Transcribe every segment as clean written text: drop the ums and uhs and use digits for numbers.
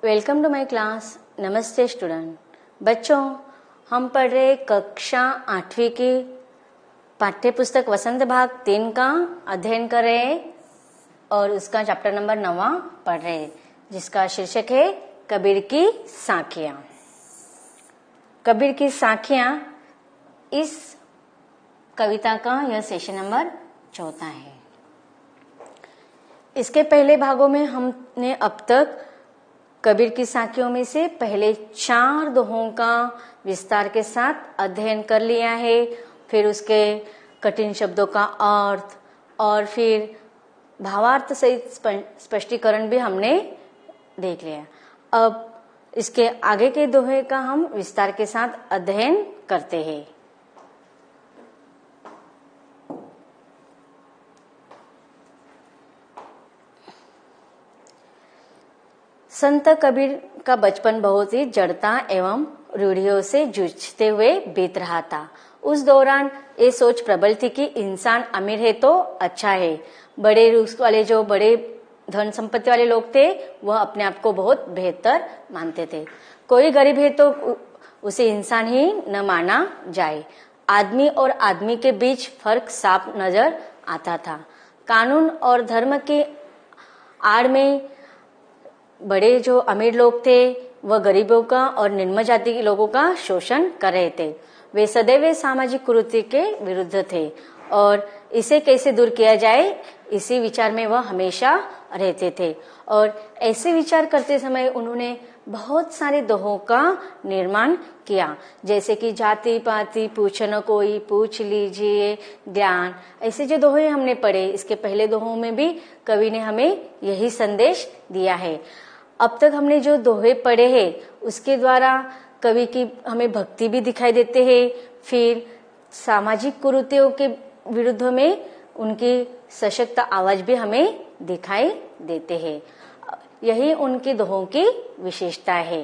Welcome to my class. नमस्ते student. बच्चों, हम पढ़ रहे कक्षा 8वीं की पाठ्य पुस्तक वसंत भाग 3 का अध्ययन कर रहे हैं और उसका चैप्टर नंबर 9 पढ़ रहे हैं, जिसका शीर्षक है कबीर की साखियां। कबीर की साखियां इस कविता का यह सेशन नंबर 4 है। इसके पहले भागों में हमने अब तक कबीर की साखियों में से पहले 4 दोहों का विस्तार के साथ अध्ययन कर लिया है। फिर उसके कठिन शब्दों का अर्थ और फिर भावार्थ सहित स्पष्टीकरण भी हमने देख लिया। अब इसके आगे के दोहे का हम विस्तार के साथ अध्ययन करते हैं। संत कबीर का बचपन बहुत ही जड़ता एवं रूढ़ियों से जूझते हुए बीत रहा था। उस दौरान ये सोच प्रबल थी कि इंसान अमीर है तो अच्छा है। बड़े रूस वाले जो बड़े धन संपत्ति वाले लोग थे वह अपने आप को बहुत बेहतर मानते थे। कोई गरीब है तो उसे इंसान ही न माना जाए। आदमी और आदमी के बीच फर्क साफ नजर आता था। कानून और धर्म की आड़ में बड़े जो अमीर लोग थे वह गरीबों का और निम्न जाति के लोगों का शोषण कर रहे थे। वे सदैव सामाजिक कुरीति के विरुद्ध थे और इसे कैसे दूर किया जाए इसी विचार में वह हमेशा रहते थे। और ऐसे विचार करते समय उन्होंने बहुत सारे दोहों का निर्माण किया, जैसे कि जाति पाति पूछ न कोई, पूछ लीजिए ज्ञान। ऐसे जो दोहे हमने पढ़े, इसके पहले दोहों में भी कवि ने हमें यही संदेश दिया है। अब तक हमने जो दोहे पढ़े हैं उसके द्वारा कवि की हमें भक्ति भी दिखाई देते हैं। फिर सामाजिक कुरीतियों के विरुद्ध में उनकी सशक्त आवाज भी हमें दिखाई देते हैं। यही उनके दोहों की विशेषता है।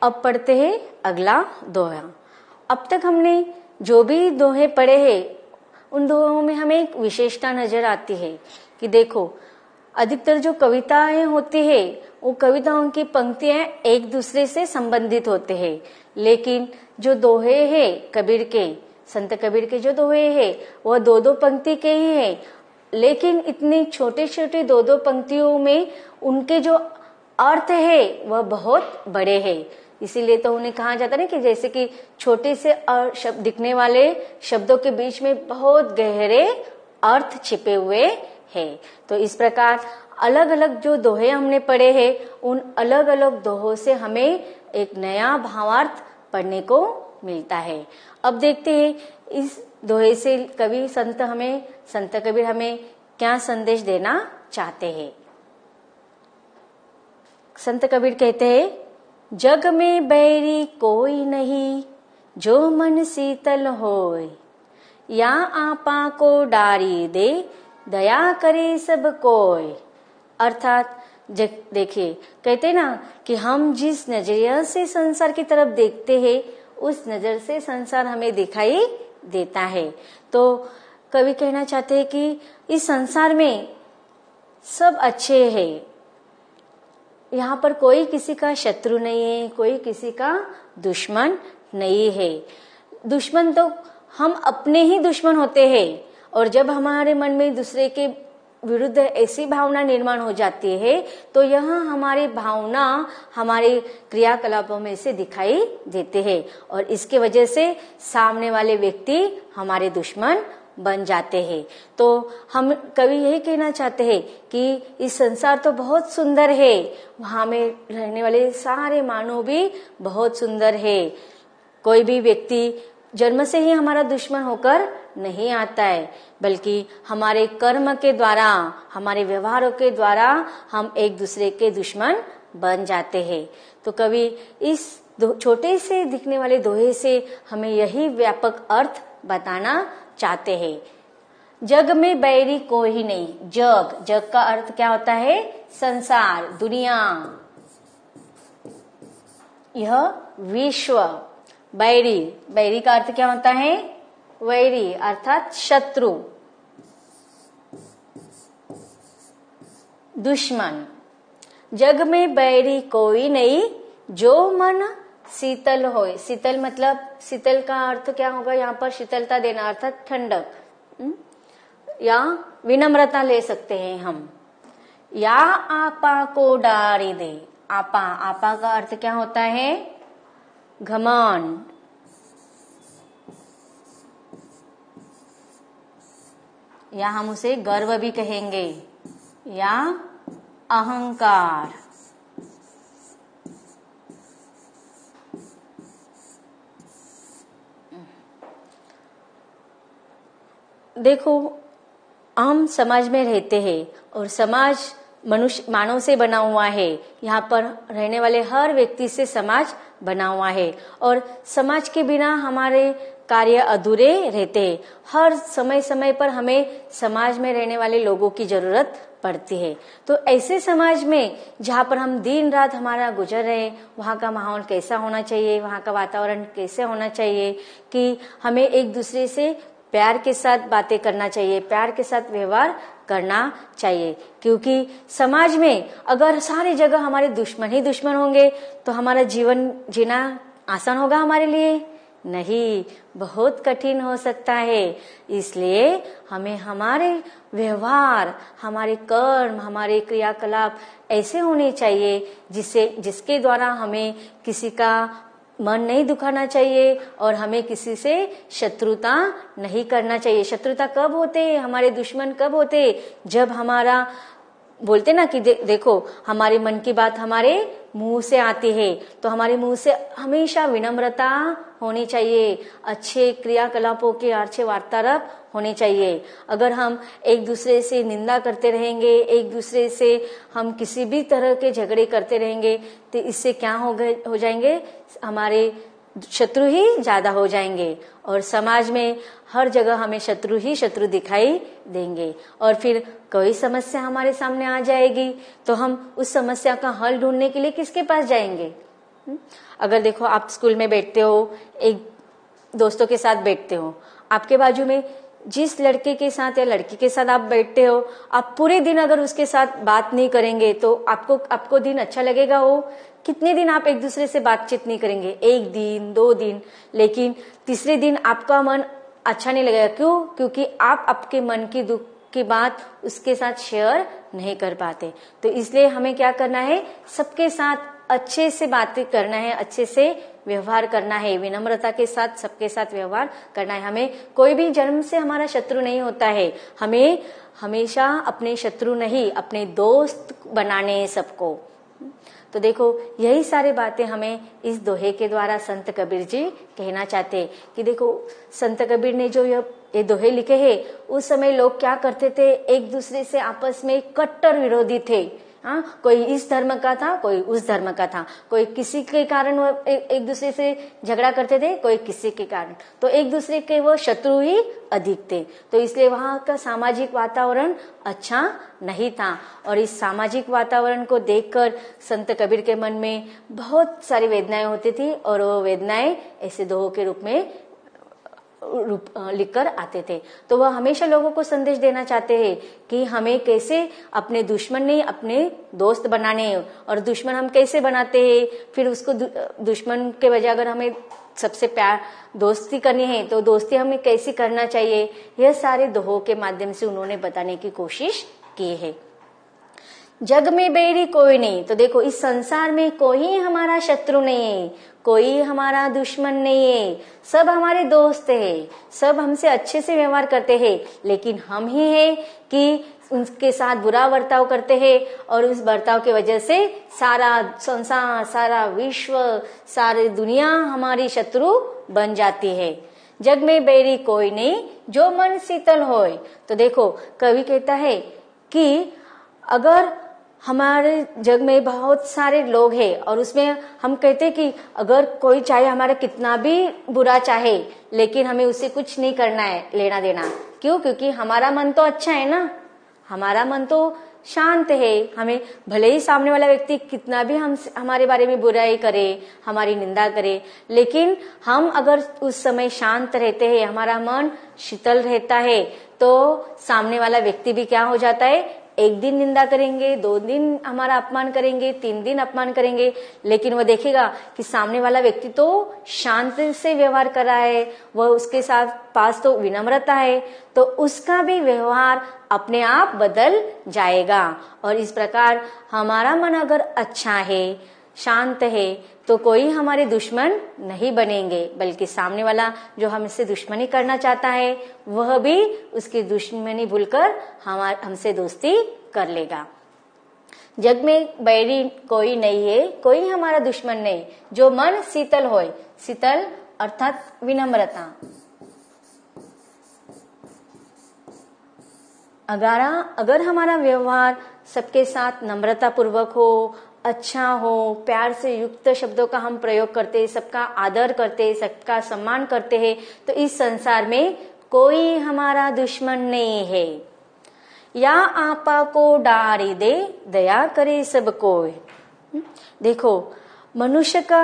अब पढ़ते हैं अगला दोहा। अब तक हमने जो भी दोहे पढ़े हैं उन दोहों में हमें एक विशेषता नजर आती है कि देखो, अधिकतर जो कविताएं होती है वो कविताओं की पंक्तियां एक दूसरे से संबंधित होते हैं, लेकिन जो दोहे हैं कबीर के, संत कबीर के जो दोहे हैं वह 2-2 पंक्ति के ही हैं, लेकिन इतनी छोटे छोटे 2-2 पंक्तियों में उनके जो अर्थ है वह बहुत बड़े हैं। इसीलिए तो उन्हें कहा जाता है ना कि जैसे कि छोटे से शब्द दिखने वाले शब्दों के बीच में बहुत गहरे अर्थ छिपे हुए है। तो इस प्रकार अलग अलग जो दोहे हमने पढ़े हैं उन अलग अलग दोहों से हमें एक नया भावार्थ पढ़ने को मिलता है। अब देखते हैं इस दोहे से कवि संत कबीर हमें क्या संदेश देना चाहते हैं। संत कबीर कहते हैं, जग में बैरी कोई नहीं जो मन शीतल होए, या आपा को डारी दे दया करे सब कोय। अर्थात देखिए, कहते ना कि हम जिस नजरिया से संसार की तरफ देखते हैं उस नजर से संसार हमें दिखाई देता है। तो कवि कहना चाहते हैं कि इस संसार में सब अच्छे हैं, यहाँ पर कोई किसी का शत्रु नहीं है, कोई किसी का दुश्मन नहीं है। दुश्मन तो हम अपने ही दुश्मन होते हैं, और जब हमारे मन में दूसरे के विरुद्ध ऐसी भावना निर्माण हो जाती है तो यह हमारी भावना हमारे क्रियाकलापों में से दिखाई देते हैं और इसके वजह से सामने वाले व्यक्ति हमारे दुश्मन बन जाते हैं। तो हम कवि यही कहना चाहते हैं कि इस संसार तो बहुत सुंदर है, वहां में रहने वाले सारे मानव भी बहुत सुंदर है। कोई भी व्यक्ति जन्म से ही हमारा दुश्मन होकर नहीं आता है, बल्कि हमारे कर्म के द्वारा, हमारे व्यवहारों के द्वारा हम एक दूसरे के दुश्मन बन जाते हैं। तो कवि इस छोटे से दिखने वाले दोहे से हमें यही व्यापक अर्थ बताना चाहते हैं। जग में बैरी कोई नहीं। जग का अर्थ क्या होता है? संसार, दुनिया, यह विश्व। बैरी का अर्थ क्या होता है? वैरी अर्थात शत्रु। दुश्मन। जग में बैरी कोई नहीं, जो मन शीतल होए। शीतल मतलब, शीतल का अर्थ क्या होगा यहाँ पर? शीतलता देना अर्थात ठंडक, या विनम्रता ले सकते हैं हम। या आपा को डारी दे। आपा, आपा का अर्थ क्या होता है? घमंड। या हम उसे गर्व भी कहेंगे, या अहंकार। देखो, हम समाज में रहते हैं और समाज मानव से बना हुआ है। यहाँ पर रहने वाले हर व्यक्ति से समाज बना हुआ है और समाज के बिना हमारे कार्य अधूरे रहते हैं। हर समय समय पर हमें समाज में रहने वाले लोगों की जरूरत पड़ती है। तो ऐसे समाज में जहाँ पर हम दिन रात हमारा गुजर रहे हैं, वहाँ का माहौल कैसा होना चाहिए, वहाँ का वातावरण कैसे होना चाहिए कि हमें एक दूसरे से प्यार के साथ बातें करना चाहिए, प्यार के साथ व्यवहार करना चाहिए। क्योंकि समाज में अगर सारी जगह हमारे दुश्मन ही दुश्मन होंगे तो हमारा जीवन जीना आसान होगा हमारे लिए? नहीं, बहुत कठिन हो सकता है। इसलिए हमें हमारे व्यवहार, हमारे कर्म, हमारे क्रियाकलाप ऐसे होने चाहिए जिसके द्वारा हमें किसी का मन नहीं दुखाना चाहिए और हमें किसी से शत्रुता नहीं करना चाहिए। शत्रुता कब होते हैं, हमारे दुश्मन कब होते हैं? जब हमारा बोलते ना कि देखो, हमारे मन की बात हमारे मुंह से आती है, तो हमारे मुंह से हमेशा विनम्रता होनी चाहिए, अच्छे क्रियाकलापों के अच्छे वार्तालाप होने चाहिए। अगर हम एक दूसरे से निंदा करते रहेंगे, एक दूसरे से हम किसी भी तरह के झगड़े करते रहेंगे, तो इससे क्या हो जाएंगे? हमारे शत्रु ही ज्यादा हो जाएंगे और समाज में हर जगह हमें शत्रु ही शत्रु दिखाई देंगे। और फिर कोई समस्या हमारे सामने आ जाएगी तो हम उस समस्या का हल ढूंढने के लिए किसके पास जाएंगे? अगर देखो, आप स्कूल में बैठते हो, एक दोस्तों के साथ बैठते हो, आपके बाजू में जिस लड़के के साथ या लड़की के साथ आप बैठते हो, आप पूरे दिन अगर उसके साथ बात नहीं करेंगे तो आपको दिन अच्छा लगेगा? हो कितने दिन आप एक दूसरे से बातचीत नहीं करेंगे? 1 दिन 2 दिन, लेकिन तीसरे दिन आपका मन अच्छा नहीं लगेगा। क्यों? क्योंकि आप आपके मन की दुख की बात उसके साथ शेयर नहीं कर पाते। तो इसलिए हमें क्या करना है? सबके साथ अच्छे से बातें करना है, अच्छे से व्यवहार करना है, विनम्रता के साथ सबके साथ व्यवहार करना है। हमें कोई भी जन्म से हमारा शत्रु नहीं होता है, हमें हमेशा अपने शत्रु नहीं, अपने दोस्त बनाने हैं सबको। तो देखो, यही सारी बातें हमें इस दोहे के द्वारा संत कबीर जी कहना चाहते हैं कि देखो, संत कबीर ने जो ये दोहे लिखे हैं, उस समय लोग क्या करते थे? एक दूसरे से आपस में कट्टर विरोधी थे। हाँ, कोई इस धर्म का था, कोई उस धर्म का था, कोई किसी के कारण वो एक दूसरे से झगड़ा करते थे, कोई किसी के कारण, तो एक दूसरे के वो शत्रु ही अधिक थे। तो इसलिए वहाँ का सामाजिक वातावरण अच्छा नहीं था और इस सामाजिक वातावरण को देखकर संत कबीर के मन में बहुत सारी वेदनाएं होती थी और वो वेदनाएं ऐसे दोहों के रूप में लिखकर आते थे। तो वह हमेशा लोगों को संदेश देना चाहते हैं कि हमें कैसे अपने दुश्मन नहीं अपने दोस्त बनाने हैं। और दुश्मन हम कैसे बनाते हैं? फिर उसको दुश्मन के वजह अगर हमें सबसे प्यार दोस्ती करनी है तो दोस्ती हमें कैसे करना चाहिए, यह सारे दोहों के माध्यम से उन्होंने बताने की कोशिश की है। जग में बैरी कोई नहीं। तो देखो, इस संसार में कोई हमारा शत्रु नहीं है, कोई हमारा दुश्मन नहीं है, सब हमारे दोस्त है, सब हमसे अच्छे से व्यवहार करते हैं, लेकिन हम ही है कि उनके साथ बुरा बर्ताव करते हैं और उस बर्ताव की वजह से सारा संसार, सारा विश्व, सारी दुनिया हमारी शत्रु बन जाती है। जग में बैरी कोई नहीं, जो मन शीतल होए। तो देखो, कवि कहता है कि अगर हमारे जग में बहुत सारे लोग हैं और उसमें हम कहते हैं कि अगर कोई चाहे हमारा कितना भी बुरा चाहे, लेकिन हमें उससे कुछ नहीं करना है, लेना देना। क्यों? क्योंकि हमारा मन तो अच्छा है ना, हमारा मन तो शांत है। हमें भले ही सामने वाला व्यक्ति कितना भी हमारे बारे में बुराई करे, हमारी निंदा करे, लेकिन हम अगर उस समय शांत रहते हैं, हमारा मन शीतल रहता है, तो सामने वाला व्यक्ति भी क्या हो जाता है? एक दिन निंदा करेंगे, 2 दिन हमारा अपमान करेंगे, 3 दिन अपमान करेंगे, लेकिन वह देखेगा कि सामने वाला व्यक्ति तो शांत से व्यवहार कर रहा है, वह उसके साथ पास तो विनम्रता है, तो उसका भी व्यवहार अपने आप बदल जाएगा। और इस प्रकार हमारा मन अगर अच्छा है, शांत है, तो कोई हमारे दुश्मन नहीं बनेंगे, बल्कि सामने वाला जो हमसे दुश्मनी करना चाहता है वह भी उसकी दुश्मनी भूलकर हमसे दोस्ती कर लेगा। जग में बैरी कोई नहीं है, कोई हमारा दुश्मन नहीं, जो मन शीतल होए, शीतल अर्थात विनम्रता। अगर हमारा व्यवहार सबके साथ नम्रता पूर्वक हो, अच्छा हो, प्यार से युक्त शब्दों का हम प्रयोग करते हैं, सबका आदर करते हैं, सबका सम्मान करते हैं, तो इस संसार में कोई हमारा दुश्मन नहीं है। या आपा को डारी दे, दया करे सब कोई। देखो, मनुष्य का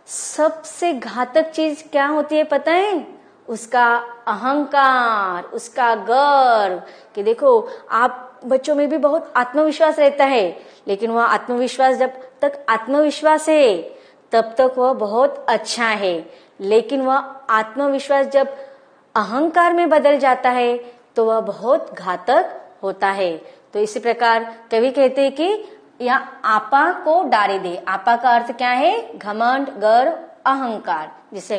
सबसे घातक चीज क्या होती है पता है? उसका अहंकार, उसका गर्व। कि देखो, आप बच्चों में भी बहुत आत्मविश्वास रहता है, लेकिन वह आत्मविश्वास जब तक आत्मविश्वास है तब तक वह बहुत अच्छा है, लेकिन वह आत्मविश्वास जब अहंकार में बदल जाता है तो वह बहुत घातक होता है। तो इसी प्रकार कवि कहते हैं कि या आपा को डारे दे। आपा का अर्थ क्या है? घमंड, गर्व, अहंकार जिसे।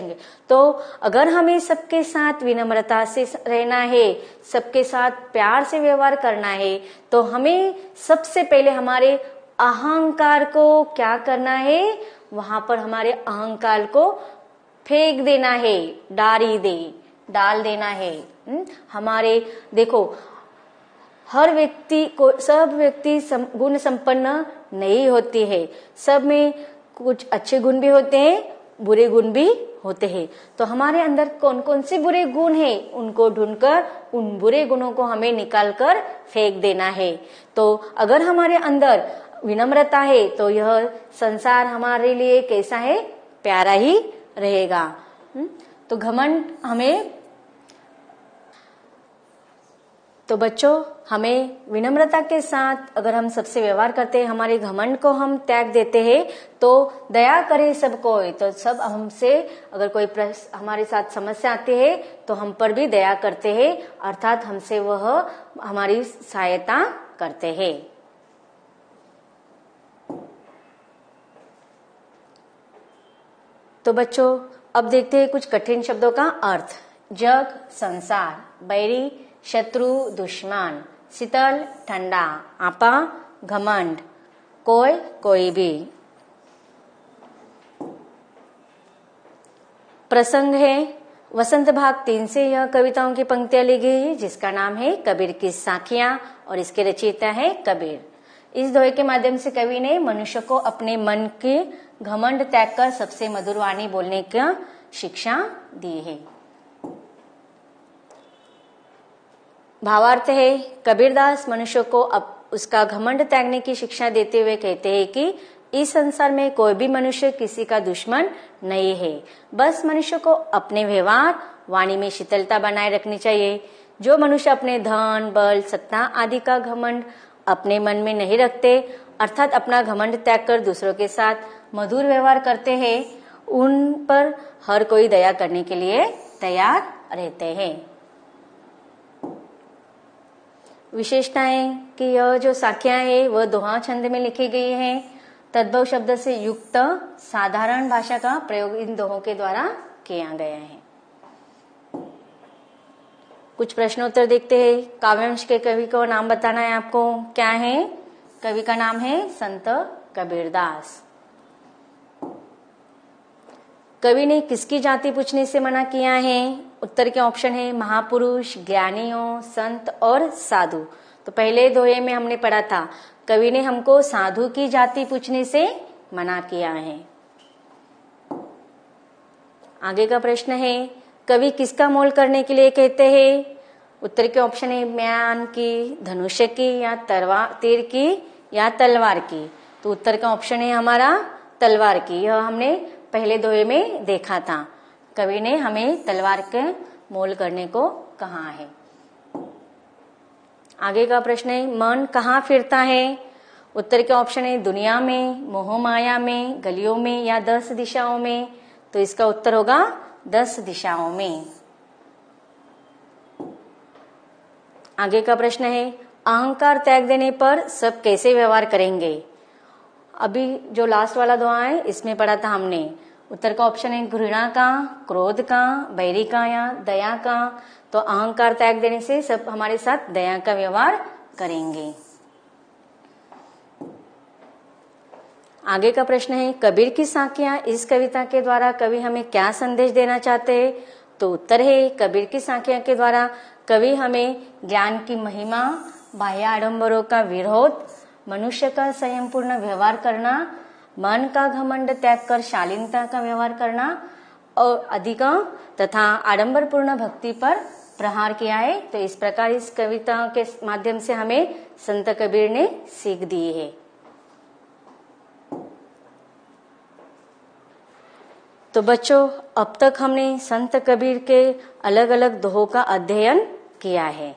तो अगर हमें सबके साथ विनम्रता से रहना है, सबके साथ प्यार से व्यवहार करना है, तो हमें सबसे पहले हमारे अहंकार को क्या करना है? वहां पर हमारे अहंकार को फेंक देना है, डाल देना है। हमारे देखो, हर व्यक्ति को, सब व्यक्ति गुण संपन्न नहीं होती है, सब में कुछ अच्छे गुण भी होते हैं, बुरे गुण भी होते हैं। तो हमारे अंदर कौन कौन से बुरे गुण हैं, उनको ढूंढकर उन बुरे गुणों को हमें निकालकर फेंक देना है। तो अगर हमारे अंदर विनम्रता है तो यह संसार हमारे लिए कैसा है? प्यारा ही रहेगा। तो घमंड हमें, तो बच्चों, हमें विनम्रता के साथ अगर हम सबसे व्यवहार करते हैं, हमारे घमंड को हम त्याग देते हैं, तो दया करे सब कोई। तो सब हमसे अगर कोई हमारे साथ समस्या आती है तो हम पर भी दया करते हैं, अर्थात हमसे वह हमारी सहायता करते हैं। तो बच्चों, अब देखते हैं कुछ कठिन शब्दों का अर्थ। जग, संसार, बैरी, शत्रु, दुश्मन, शीतल, ठंडा, आपा, घमंड, कोई भी। प्रसंग है वसंत भाग 3 से यह कविताओं की पंक्तियां ली गई है, जिसका नाम है कबीर की साखियां, और इसके रचयिता है कबीर। इस दोहे के माध्यम से कवि ने मनुष्य को अपने मन के घमंड त्याग कर सबसे मधुर वाणी बोलने का शिक्षा दी है। भावार्थ है, कबीरदास मनुष्य को अब उसका घमंड त्यागने की शिक्षा देते हुए कहते हैं कि इस संसार में कोई भी मनुष्य किसी का दुश्मन नहीं है। बस मनुष्य को अपने व्यवहार, वाणी में शीतलता बनाए रखनी चाहिए। जो मनुष्य अपने धन, बल, सत्ता आदि का घमंड अपने मन में नहीं रखते, अर्थात अपना घमंड त्याग कर दूसरों के साथ मधुर व्यवहार करते हैं, उन पर हर कोई दया करने के लिए तैयार रहते हैं। विशेषताएं कि यह जो साखियां है वह दोहा छंद में लिखी गई है। तद्भव शब्द से युक्त साधारण भाषा का प्रयोग इन दोहों के द्वारा किया गया है। कुछ प्रश्नोत्तर देखते हैं। काव्यांश के कवि को नाम बताना है आपको। क्या है? कवि का नाम है संत कबीरदास। कवि ने किसकी जाति पूछने से मना किया है? उत्तर के ऑप्शन है महापुरुष, ज्ञानियों, संत और साधु। तो पहले दोहे में हमने पढ़ा था, कवि ने हमको साधु की जाति पूछने से मना किया है। आगे का प्रश्न है, कवि किसका मोल करने के लिए कहते हैं? उत्तर के ऑप्शन है म्यान की, धनुष्य की, या तीर की, या तलवार की। तो उत्तर का ऑप्शन है हमारा तलवार की। यह हमने पहले दोहे में देखा था, कवि ने हमें तलवार के मोल करने को कहा है। आगे का प्रश्न है मन कहाँ फिरता है। उत्तर के ऑप्शन है दुनिया में, मोह माया में, गलियों में या 10 दिशाओं में। तो इसका उत्तर होगा 10 दिशाओं में। आगे का प्रश्न है अहंकार त्याग देने पर सब कैसे व्यवहार करेंगे। अभी जो लास्ट वाला दुआ है इसमें पढ़ा था हमने। उत्तर का ऑप्शन है घृणा का, क्रोध का, बैरी का या दया का। तो अहंकार त्याग देने से सब हमारे साथ दया का व्यवहार करेंगे। आगे का प्रश्न है कबीर की साखियां इस कविता के द्वारा कवि हमें क्या संदेश देना चाहते हैं। तो उत्तर है कबीर की साखियां के द्वारा कवि हमें ज्ञान की महिमा, बाह्य आडंबरों का विरोध, मनुष्य का संयमपूर्ण व्यवहार करना, मन का घमंड त्याग कर शालीनता का व्यवहार करना और अधिक तथा आडंबरपूर्ण भक्ति पर प्रहार किया है। तो इस प्रकार इस कविता के माध्यम से हमें संत कबीर ने सीख दी है। तो बच्चों अब तक हमने संत कबीर के अलग अलग दोहों का अध्ययन किया है।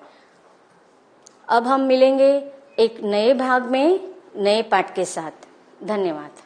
अब हम मिलेंगे एक नए भाग में नए पाठ के साथ। धन्यवाद।